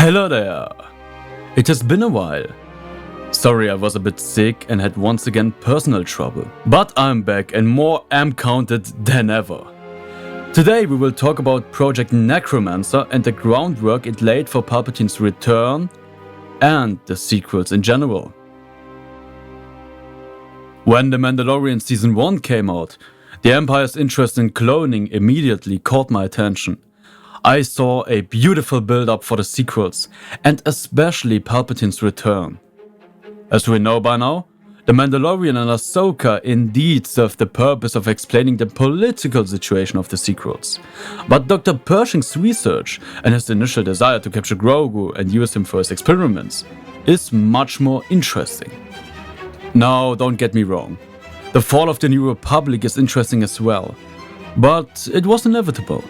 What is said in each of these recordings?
Hello there! It has been a while. Sorry I was a bit sick and had once again personal trouble. But I'm back and more am-counted than ever. Today we will talk about Project Necromancer and the groundwork it laid for Palpatine's return and the sequels in general. When The Mandalorian Season 1 came out, the Empire's interest in cloning immediately caught my attention. I saw a beautiful build-up for the sequels, and especially Palpatine's return. As we know by now, The Mandalorian and Ahsoka indeed served the purpose of explaining the political situation of the sequels. But Dr. Pershing's research and his initial desire to capture Grogu and use him for his experiments is much more interesting. Now, don't get me wrong. The fall of the New Republic is interesting as well, but it was inevitable.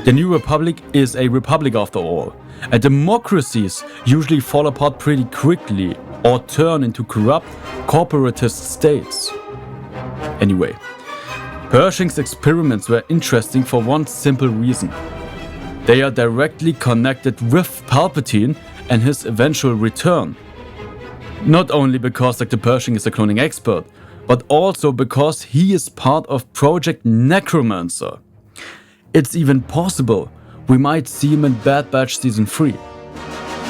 The New Republic is a republic after all, and democracies usually fall apart pretty quickly or turn into corrupt corporatist states. Anyway, Pershing's experiments were interesting for one simple reason. They are directly connected with Palpatine and his eventual return. Not only because Dr. Pershing is a cloning expert, but also because he is part of Project Necromancer. It's even possible we might see him in Bad Batch Season 3,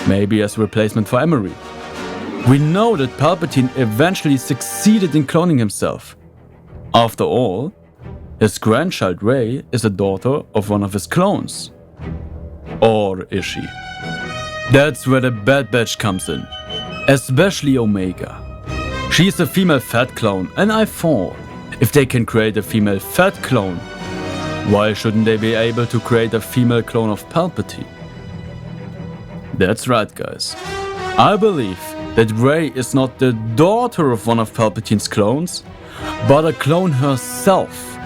maybe as a replacement for Emery. We know that Palpatine eventually succeeded in cloning himself. After all, his grandchild Rey is a daughter of one of his clones. Or is she? That's where the Bad Batch comes in, especially Omega. She's a female fat clone, and I thought, if they can create a female fat clone, why shouldn't they be able to create a female clone of Palpatine? That's right, guys. I believe that Rey is not the daughter of one of Palpatine's clones, but a clone herself.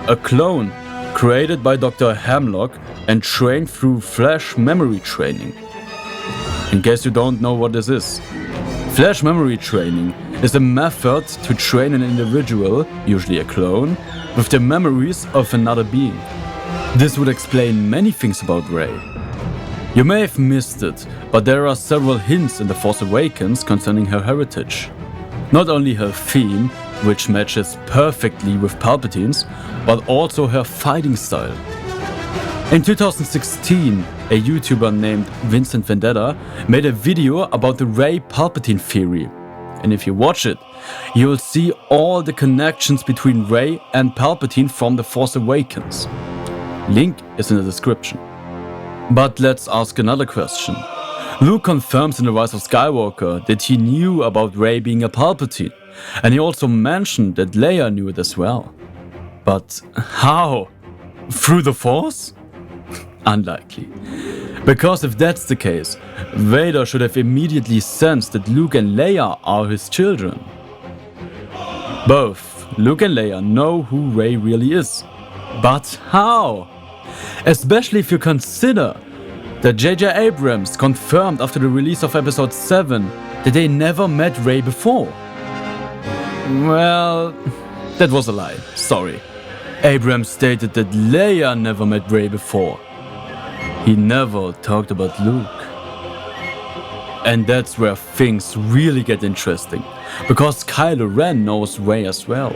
A clone created by Dr. Hemlock and trained through flash memory training. In case you don't know what this is, flash memory training is a method to train an individual, usually a clone, with the memories of another being. This would explain many things about Rey. You may have missed it, but there are several hints in The Force Awakens concerning her heritage. Not only her theme, which matches perfectly with Palpatine's, but also her fighting style. In 2016, a YouTuber named Vincent Vendetta made a video about the Rey Palpatine theory. And if you watch it, you'll see all the connections between Rey and Palpatine from The Force Awakens. Link is in the description. But let's ask another question. Luke confirms in The Rise of Skywalker that he knew about Rey being a Palpatine, and he also mentioned that Leia knew it as well. But how? Through the Force? Unlikely. Because if that's the case, Vader should have immediately sensed that Luke and Leia are his children. Both Luke and Leia know who Rey really is. But how? Especially if you consider that J.J. Abrams confirmed after the release of Episode 7 that they never met Rey before. Well, that was a lie, sorry. Abrams stated that Leia never met Rey before. He never talked about Luke. And that's where things really get interesting, because Kylo Ren knows Rey as well.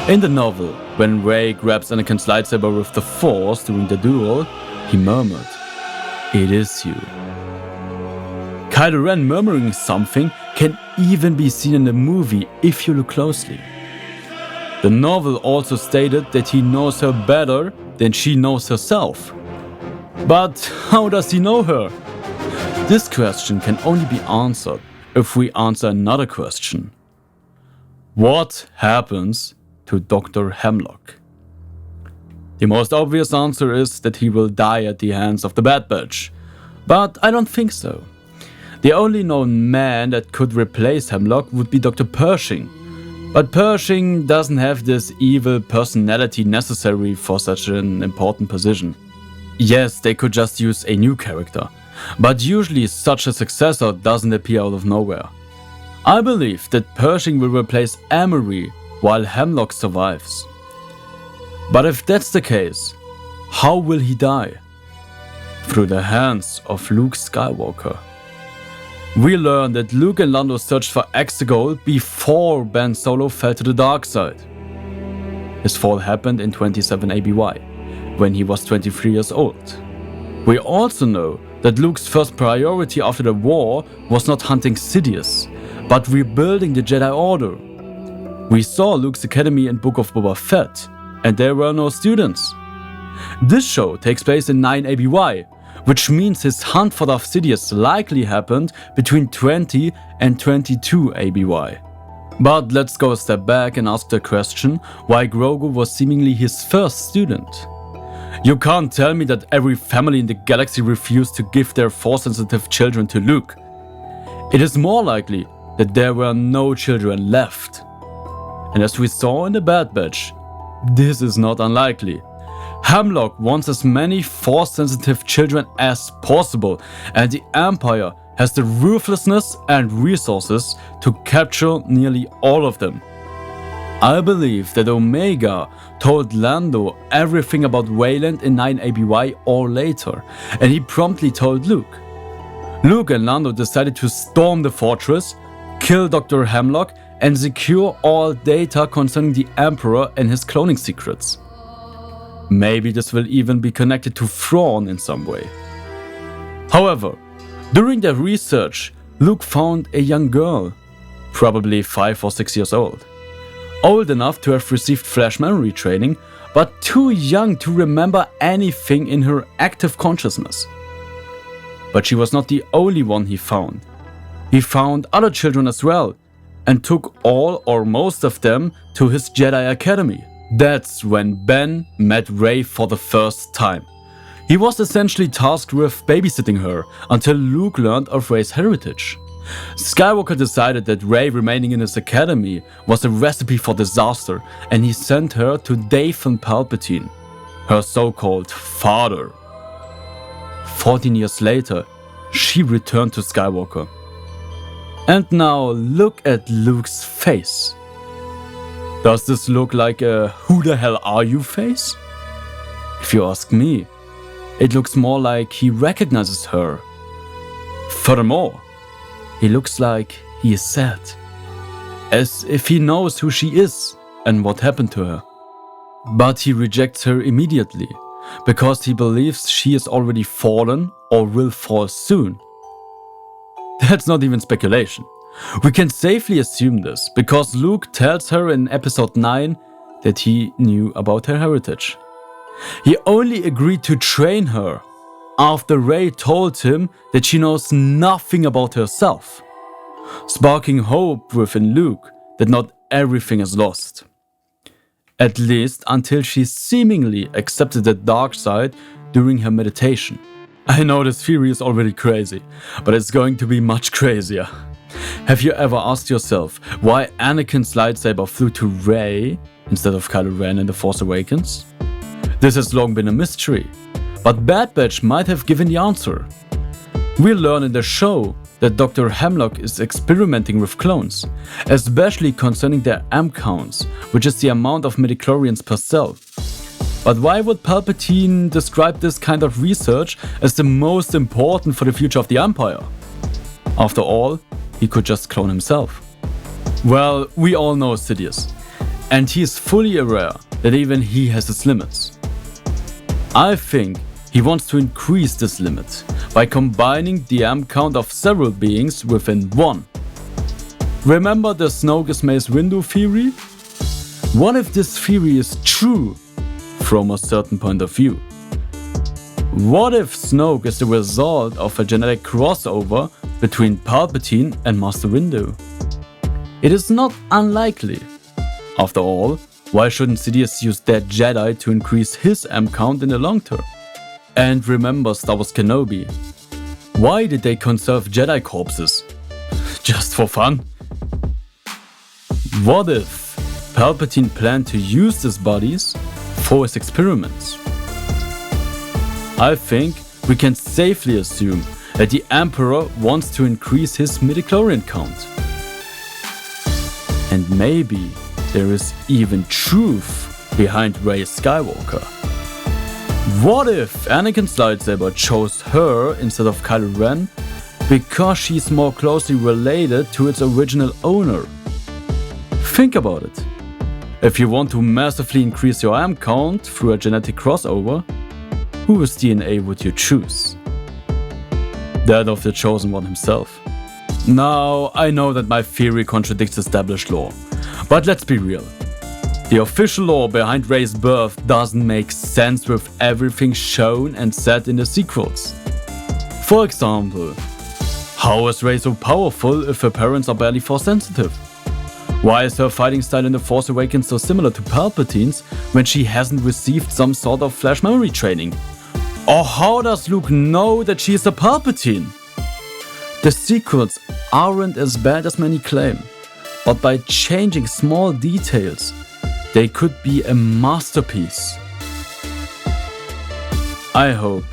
In the novel, when Rey grabs Anakin's lightsaber with the Force during the duel, he murmured, "It is you." Kylo Ren murmuring something can even be seen in the movie if you look closely. The novel also stated that he knows her better than she knows herself. But how does he know her? This question can only be answered if we answer another question. What happens to Dr. Hemlock? The most obvious answer is that he will die at the hands of the Bad Batch. But I don't think so. The only known man that could replace Hemlock would be Dr. Pershing. But Pershing doesn't have this evil personality necessary for such an important position. Yes, they could just use a new character, but usually such a successor doesn't appear out of nowhere. I believe that Pershing will replace Emery while Hemlock survives. But if that's the case, how will he die? through the hands of Luke Skywalker. We learn that Luke and Lando searched for Exegol before Ben Solo fell to the dark side. His fall happened in 27 ABY, when he was 23 years old. We also know that Luke's first priority after the war was not hunting Sidious, but rebuilding the Jedi Order. We saw Luke's academy in Book of Boba Fett, and there were no students. This show takes place in 9 ABY, which means his hunt for Darth Sidious likely happened between 20 and 22 ABY. But let's go a step back and ask the question why Grogu was seemingly his first student. You can't tell me that every family in the galaxy refused to give their Force-sensitive children to Luke. It is more likely that there were no children left. And as we saw in the Bad Batch, this is not unlikely. Hemlock wants as many Force-sensitive children as possible, and the Empire has the ruthlessness and resources to capture nearly all of them. I believe that Omega told Lando everything about Wayland in 9 ABY or later, and he promptly told Luke. Luke and Lando decided to storm the fortress, kill Dr. Hemlock, and secure all data concerning the Emperor and his cloning secrets. Maybe this will even be connected to Thrawn in some way. However, during their research, Luke found a young girl, probably 5 or 6 years old. Old enough to have received flash memory training, but too young to remember anything in her active consciousness. But she was not the only one he found. He found other children as well, and took all or most of them to his Jedi Academy. That's when Ben met Rey for the first time. He was essentially tasked with babysitting her until Luke learned of Rey's heritage. Skywalker decided that Rey remaining in his academy was a recipe for disaster, and he sent her to Dathan Palpatine, her so-called father. 14 years later, she returned to Skywalker. And now look at Luke's face. Does this look like a "who the hell are you" face? If you ask me, it looks more like he recognizes her. Furthermore, he looks like he is sad, as if he knows who she is and what happened to her. But he rejects her immediately, because he believes she is already fallen or will fall soon. That's not even speculation. We can safely assume this, because Luke tells her in episode 9 that he knew about her heritage. He only agreed to train her after Rey told him that she knows nothing about herself, sparking hope within Luke that not everything is lost. At least until she seemingly accepted the dark side during her meditation. I know this theory is already crazy, but it's going to be much crazier. Have you ever asked yourself why Anakin's lightsaber flew to Rey instead of Kylo Ren in The Force Awakens? This has long been a mystery, but Bad Batch might have given the answer. We'll learn in the show that Dr. Hemlock is experimenting with clones, especially concerning their M counts, which is the amount of midichlorians per cell. But why would Palpatine describe this kind of research as the most important for the future of the Empire? After all, he could just clone himself. Well, we all know Sidious, and he is fully aware that even he has its limits. I think he wants to increase this limit by combining the M count of several beings within one. Remember the Snoke is Mace Windu theory? What if this theory is true from a certain point of view? What if Snoke is the result of a genetic crossover between Palpatine and Master Windu? It is not unlikely. After all, why shouldn't Sidious use that Jedi to increase his M count in the long term? And remember Star Wars Kenobi. Why did they conserve Jedi corpses? Just for fun? What if Palpatine planned to use these bodies for his experiments? I think we can safely assume that the Emperor wants to increase his midichlorian count. And maybe there is even truth behind Rey Skywalker. What if Anakin's lightsaber chose her instead of Kylo Ren because she's more closely related to its original owner? Think about it. If you want to massively increase your AMP count through a genetic crossover, whose DNA would you choose? That of the Chosen One himself. Now, I know that my theory contradicts established lore, but let's be real. The official lore behind Rey's birth doesn't make sense with everything shown and said in the sequels. For example, how is Rey so powerful if her parents are barely Force sensitive? Why is her fighting style in The Force Awakens so similar to Palpatine's when she hasn't received some sort of flash memory training? Or how does Luke know that she is a Palpatine? The sequels aren't as bad as many claim, but by changing small details, they could be a masterpiece. I hope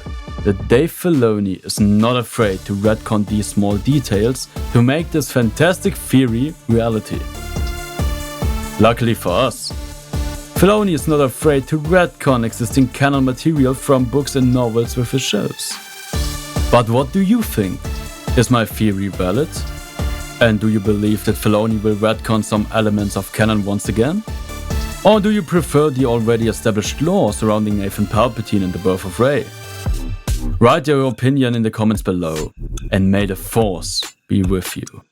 that Dave Filoni is not afraid to retcon these small details to make this fantastic theory reality. Luckily for us, Filoni is not afraid to retcon existing canon material from books and novels with his shows. But what do you think? Is my theory valid? And do you believe that Filoni will retcon some elements of canon once again? Or do you prefer the already established lore surrounding Nathan Palpatine and the birth of Rey? Write your opinion in the comments below, and may the Force be with you.